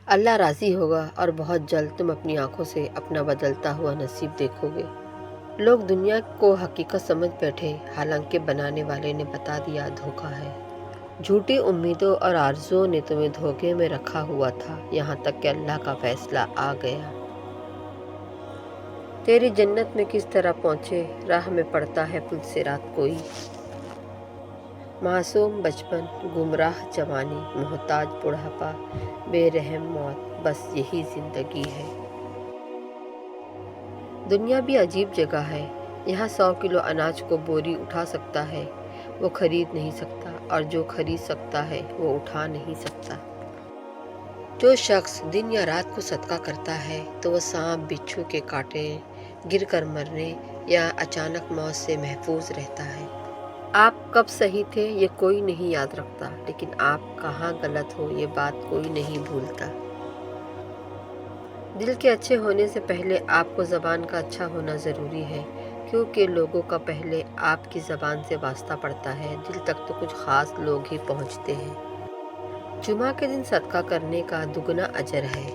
اللہ راضی ہوگا اور بہت جلد تم اپنی آنکھوں سے اپنا بدلتا ہوا نصیب دیکھو گے۔ لوگ دنیا کو حقیقت سمجھ بیٹھے، حالانکہ بنانے والے نے بتا دیا دھوکہ ہے۔ جھوٹی امیدوں اور آرزوؤں نے تمہیں دھوکے میں رکھا ہوا تھا، یہاں تک کہ اللہ کا فیصلہ آ گیا۔ تیری جنت میں کس طرح پہنچے، راہ میں پڑتا ہے پل صراط کوئی۔ معصوم بچپن، گمراہ جوانی، محتاج بڑھاپا، بے رحم موت، بس یہی زندگی ہے۔ دنیا بھی عجیب جگہ ہے، یہاں 100 کلو اناج کو بوری اٹھا سکتا ہے، وہ خرید نہیں سکتا، اور جو خرید سکتا ہے وہ اٹھا نہیں سکتا۔ جو شخص دن یا رات کو صدقہ کرتا ہے تو وہ سانپ بچھو کے کاٹنے، گر کر مرنے یا اچانک موت سے محفوظ رہتا ہے۔ آپ کب صحیح تھے یہ کوئی نہیں یاد رکھتا، لیکن آپ کہاں غلط ہو یہ بات کوئی نہیں بھولتا۔ دل کے اچھے ہونے سے پہلے آپ کو زبان کا اچھا ہونا ضروری ہے، کیونکہ لوگوں کا پہلے آپ کی زبان سے واسطہ پڑتا ہے، دل تک تو کچھ خاص لوگ ہی پہنچتے ہیں۔ جمعہ کے دن صدقہ کرنے کا دگنا اجر ہے۔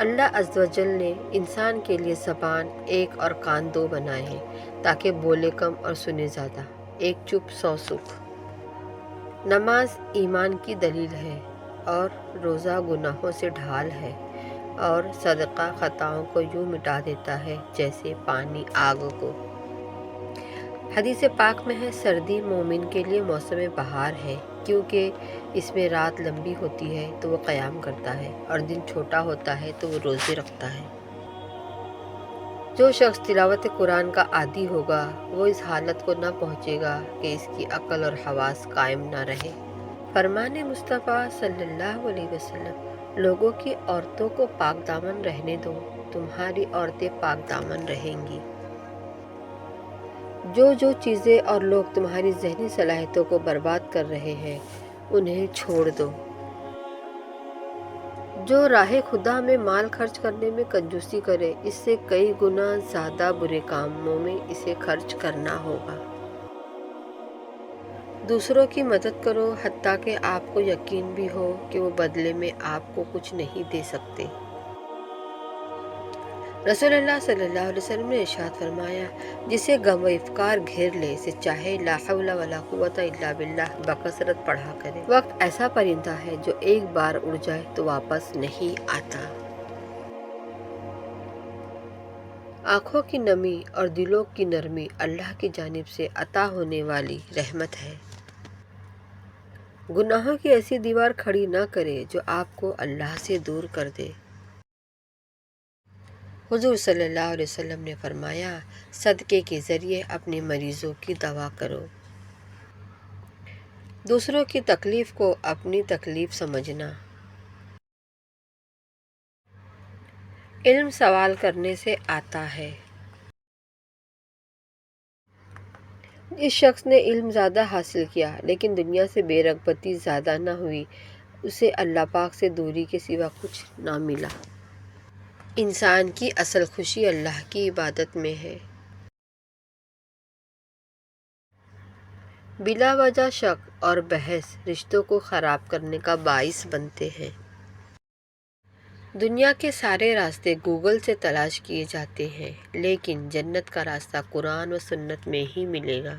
اللہ عز و جل نے انسان کے لیے زبان ایک اور کان دو بنائے ہیں، تاکہ بولے کم اور سنے زیادہ، ایک چپ 100 سکھ۔ نماز ایمان کی دلیل ہے، اور روزہ گناہوں سے ڈھال ہے، اور صدقہ خطاؤں کو یوں مٹا دیتا ہے جیسے پانی آگ کو۔ حدیث پاک میں ہے، سردی مومن کے لیے موسم بہار ہے، کیونکہ اس میں رات لمبی ہوتی ہے تو وہ قیام کرتا ہے، اور دن چھوٹا ہوتا ہے تو وہ روزے رکھتا ہے۔ جو شخص تلاوت قرآن کا عادی ہوگا وہ اس حالت کو نہ پہنچے گا کہ اس کی عقل اور حواس قائم نہ رہے۔ فرمان مصطفیٰ صلی اللہ علیہ وسلم، لوگوں کی عورتوں کو پاک دامن رہنے دو، تمہاری عورتیں پاک دامن رہیں گی۔ جو چیزیں اور لوگ تمہاری ذہنی صلاحیتوں کو برباد کر رہے ہیں انہیں چھوڑ دو۔ جو راہ خدا میں مال خرچ کرنے میں کنجوسی کرے، اس سے کئی گنا زیادہ برے کاموں میں اسے خرچ کرنا ہوگا۔ دوسروں کی مدد کرو حتیٰ کہ آپ کو یقین بھی ہو کہ وہ بدلے میں آپ کو کچھ نہیں دے سکتے۔ رسول اللہ صلی اللہ علیہ وسلم نے ارشاد فرمایا، جسے غم و افکار گھیر لے اسے چاہے لا حول ولا قوت الا باللہ بکثرت پڑھا کرے۔ وقت ایسا پرندہ ہے جو ایک بار اڑ جائے تو واپس نہیں آتا۔ آنکھوں کی نمی اور دلوں کی نرمی اللہ کی جانب سے عطا ہونے والی رحمت ہے۔ گناہوں کی ایسی دیوار کھڑی نہ کرے جو آپ کو اللہ سے دور کر دے۔ حضور صلی اللہ علیہ وسلم نے فرمایا، صدقے کے ذریعے اپنے مریضوں کی دوا کرو۔ دوسروں کی تکلیف کو اپنی تکلیف سمجھنا۔ علم سوال کرنے سے آتا ہے۔ جس شخص نے علم زیادہ حاصل کیا لیکن دنیا سے بے رغبتی زیادہ نہ ہوئی، اسے اللہ پاک سے دوری کے سوا کچھ نہ ملا۔ انسان کی اصل خوشی اللہ کی عبادت میں ہے۔ بلا وجہ شک اور بحث رشتوں کو خراب کرنے کا باعث بنتے ہیں۔ دنیا کے سارے راستے گوگل سے تلاش کیے جاتے ہیں، لیکن جنت کا راستہ قرآن و سنت میں ہی ملے گا۔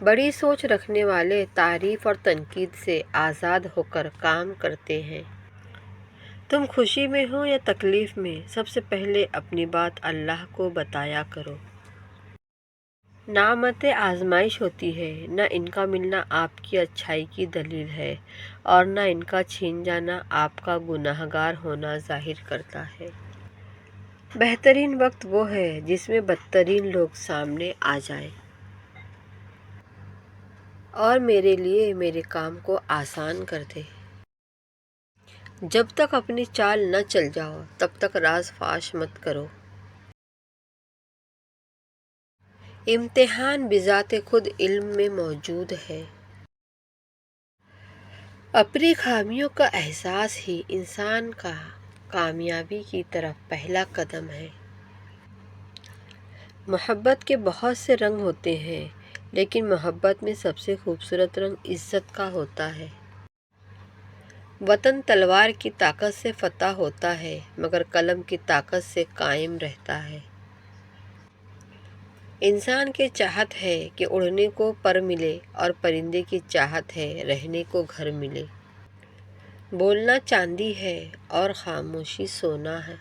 بڑی سوچ رکھنے والے تعریف اور تنقید سے آزاد ہو کر کام کرتے ہیں۔ تم خوشی میں ہو یا تکلیف میں، سب سے پہلے اپنی بات اللہ کو بتایا کرو۔ نعمتیں آزمائش ہوتی ہے، نہ ان کا ملنا آپ کی اچھائی کی دلیل ہے، اور نہ ان کا چھین جانا آپ کا گنہگار ہونا ظاہر کرتا ہے۔ بہترین وقت وہ ہے جس میں بدترین لوگ سامنے آ جائیں، اور میرے لیے میرے کام کو آسان کر دے۔ جب تک اپنی چال نہ چل جاؤ تب تک راز فاش مت کرو۔ امتحان بذات خود علم میں موجود ہے۔ اپنی خامیوں کا احساس ہی انسان کا کامیابی کی طرف پہلا قدم ہے۔ محبت کے بہت سے رنگ ہوتے ہیں، لیکن محبت میں سب سے خوبصورت رنگ عزت کا ہوتا ہے۔ وطن تلوار کی طاقت سے فتح ہوتا ہے مگر قلم کی طاقت سے قائم رہتا ہے۔ انسان کی چاہت ہے کہ اڑنے کو پر ملے اور پرندے کی چاہت ہے رہنے کو گھر ملے۔ بولنا چاندی ہے اور خاموشی سونا ہے۔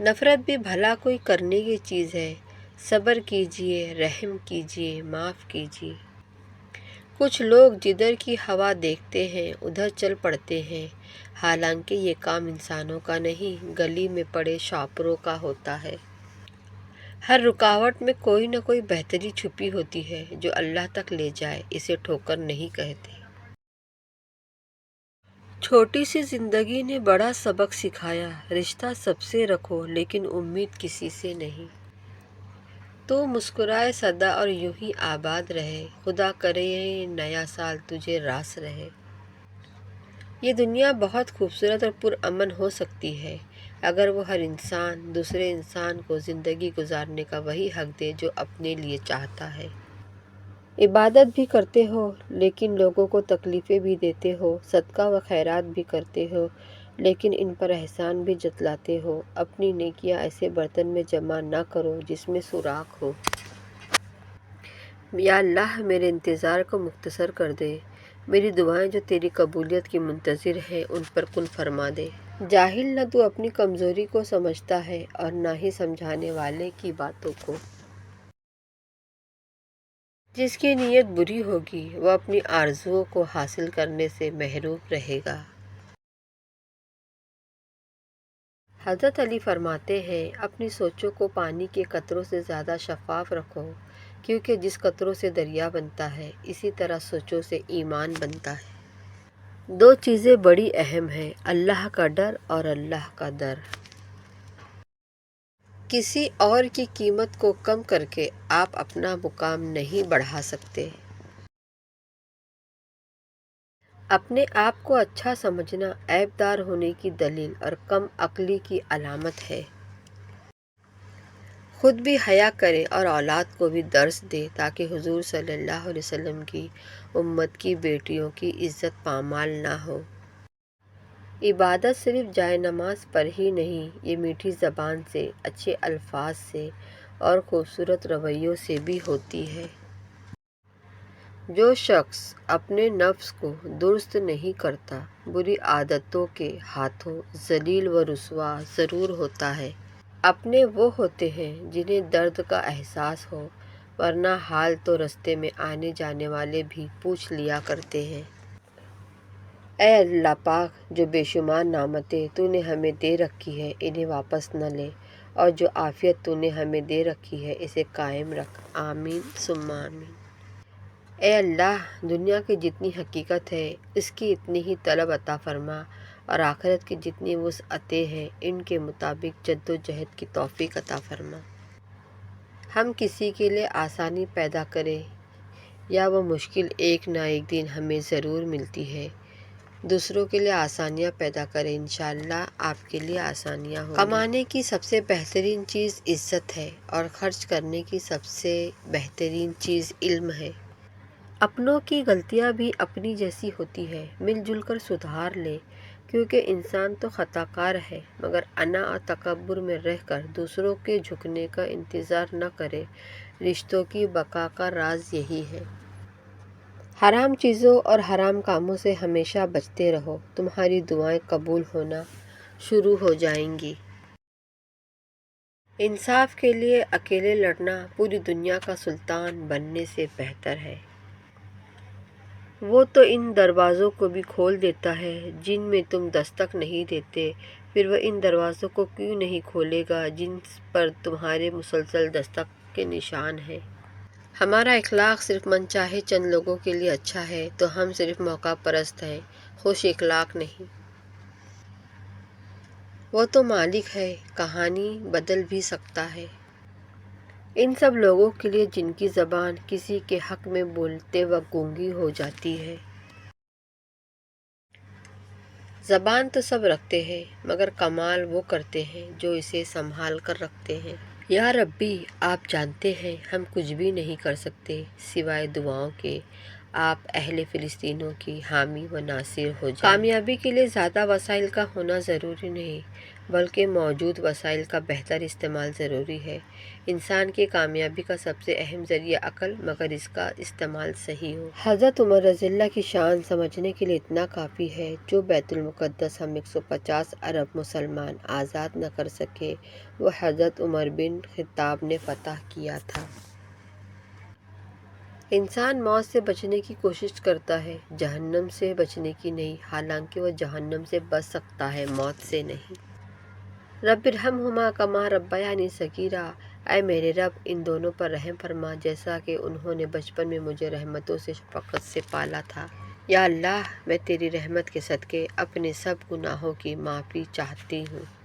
نفرت بھی بھلا کوئی کرنے کی چیز ہے، صبر کیجئے، رحم کیجئے، معاف کیجئے۔ کچھ لوگ جدھر کی ہوا دیکھتے ہیں ادھر چل پڑتے ہیں، حالانکہ یہ کام انسانوں کا نہیں گلی میں پڑے شاپروں کا ہوتا ہے۔ ہر رکاوٹ میں کوئی نہ کوئی بہتری چھپی ہوتی ہے جو اللہ تک لے جائے، اسے ٹھوکر نہیں کہتے۔ چھوٹی سی زندگی نے بڑا سبق سکھایا، رشتہ سب سے رکھو لیکن امید کسی سے نہیں۔ تو مسکرائے سدا اور یوں ہی آباد رہے، خدا کرے یہ نیا سال تجھے راس رہے۔ یہ دنیا بہت خوبصورت اور پرامن ہو سکتی ہے اگر وہ ہر انسان دوسرے انسان کو زندگی گزارنے کا وہی حق دے جو اپنے لیے چاہتا ہے۔ عبادت بھی کرتے ہو لیکن لوگوں کو تکلیفیں بھی دیتے ہو، صدقہ و خیرات بھی کرتے ہو لیکن ان پر احسان بھی جتلاتے ہو، اپنی نیکیاں ایسے برتن میں جمع نہ کرو جس میں سوراخ ہو۔ یا اللہ میرے انتظار کو مختصر کر دے، میری دعائیں جو تیری قبولیت کی منتظر ہیں ان پر کن فرما دے۔ جاہل نہ تو اپنی کمزوری کو سمجھتا ہے اور نہ ہی سمجھانے والے کی باتوں کو۔ جس کی نیت بری ہوگی وہ اپنی آرزوؤں کو حاصل کرنے سے محروم رہے گا۔ حضرت علی فرماتے ہیں اپنی سوچوں کو پانی کے قطروں سے زیادہ شفاف رکھو، کیونکہ جس قطروں سے دریا بنتا ہے اسی طرح سوچوں سے ایمان بنتا ہے۔ دو چیزیں بڑی اہم ہیں، اللہ کا ڈر اور اللہ کا در۔ کسی اور کی قیمت کو کم کر کے آپ اپنا مقام نہیں بڑھا سکتے۔ اپنے آپ کو اچھا سمجھنا عیب دار ہونے کی دلیل اور کم عقلی کی علامت ہے۔ خود بھی حیا کرے اور اولاد کو بھی درس دے تاکہ حضور صلی اللہ علیہ وسلم کی امت کی بیٹیوں کی عزت پامال نہ ہو۔ عبادت صرف جائے نماز پر ہی نہیں، یہ میٹھی زبان سے، اچھے الفاظ سے اور خوبصورت رویوں سے بھی ہوتی ہے۔ جو شخص اپنے نفس کو درست نہیں کرتا بری عادتوں کے ہاتھوں ذلیل و رسوا ضرور ہوتا ہے۔ اپنے وہ ہوتے ہیں جنہیں درد کا احساس ہو، ورنہ حال تو رستے میں آنے جانے والے بھی پوچھ لیا کرتے ہیں۔ اے اللہ پاک، جو بے شمار نعمتیں تو نے ہمیں دے رکھی ہے انہیں واپس نہ لے، اور جو عافیت تو نے ہمیں دے رکھی ہے اسے قائم رکھ، آمین ثم آمین۔ اے اللہ، دنیا کی جتنی حقیقت ہے اس کی اتنی ہی طلب عطا فرما، اور آخرت کی جتنی وسعتیں ہیں ان کے مطابق جد و جہد کی توفیق عطا فرما۔ ہم کسی کے لیے آسانی پیدا کریں یا وہ مشکل ایک نہ ایک دن ہمیں ضرور ملتی ہے، دوسروں کے لیے آسانیاں پیدا کریں، انشاءاللہ آپ کے لیے آسانیاں ہوں گی۔ کمانے کی سب سے بہترین چیز عزت ہے اور خرچ کرنے کی سب سے بہترین چیز علم ہے۔ اپنوں کی غلطیاں بھی اپنی جیسی ہوتی ہے، مل جل کر سدھار لے، کیونکہ انسان تو خطا کار ہے، مگر انا اور تکبر میں رہ کر دوسروں کے جھکنے کا انتظار نہ کرے۔ رشتوں کی بقا کا راز یہی ہے۔ حرام چیزوں اور حرام کاموں سے ہمیشہ بچتے رہو، تمہاری دعائیں قبول ہونا شروع ہو جائیں گی۔ انصاف کے لیے اکیلے لڑنا پوری دنیا کا سلطان بننے سے بہتر ہے۔ وہ تو ان دروازوں کو بھی کھول دیتا ہے جن میں تم دستک نہیں دیتے، پھر وہ ان دروازوں کو کیوں نہیں کھولے گا جن پر تمہارے مسلسل دستک کے نشان ہیں۔ ہمارا اخلاق صرف من چاہے چند لوگوں کے لیے اچھا ہے تو ہم صرف موقع پرست ہیں، خوش اخلاق نہیں۔ وہ تو مالک ہے، کہانی بدل بھی سکتا ہے۔ ان سب لوگوں کے لیے جن کی زبان کسی کے حق میں بولتے وقت گونگی ہو جاتی ہے۔ زبان تو سب رکھتے ہیں مگر کمال وہ کرتے ہیں جو اسے سنبھال کر رکھتے ہیں۔ یا ربی، آپ جانتے ہیں ہم کچھ بھی نہیں کر سکتے سوائے دعاؤں کے، آپ اہل فلسطینوں کی حامی و ناصر ہو جائیں۔ کامیابی کے لیے زیادہ وسائل کا ہونا ضروری نہیں، بلکہ موجود وسائل کا بہتر استعمال ضروری ہے۔ انسان کی کامیابی کا سب سے اہم ذریعہ عقل، مگر اس کا استعمال صحیح ہو۔ حضرت عمر رضی اللہ کی شان سمجھنے کے لیے اتنا کافی ہے، جو بیت المقدس ہم 150 ارب مسلمان آزاد نہ کر سکے، وہ حضرت عمر بن خطاب نے فتح کیا تھا۔ انسان موت سے بچنے کی کوشش کرتا ہے، جہنم سے بچنے کی نہیں، حالانکہ وہ جہنم سے بچ سکتا ہے، موت سے نہیں۔ رب ارحمہما کما ربیانی صغیرا، اے میرے رب ان دونوں پر رحم فرما جیسا کہ انہوں نے بچپن میں مجھے رحمتوں سے شفقت سے پالا تھا۔ یا اللہ، میں تیری رحمت کے صدقے اپنے سب گناہوں کی معافی چاہتی ہوں۔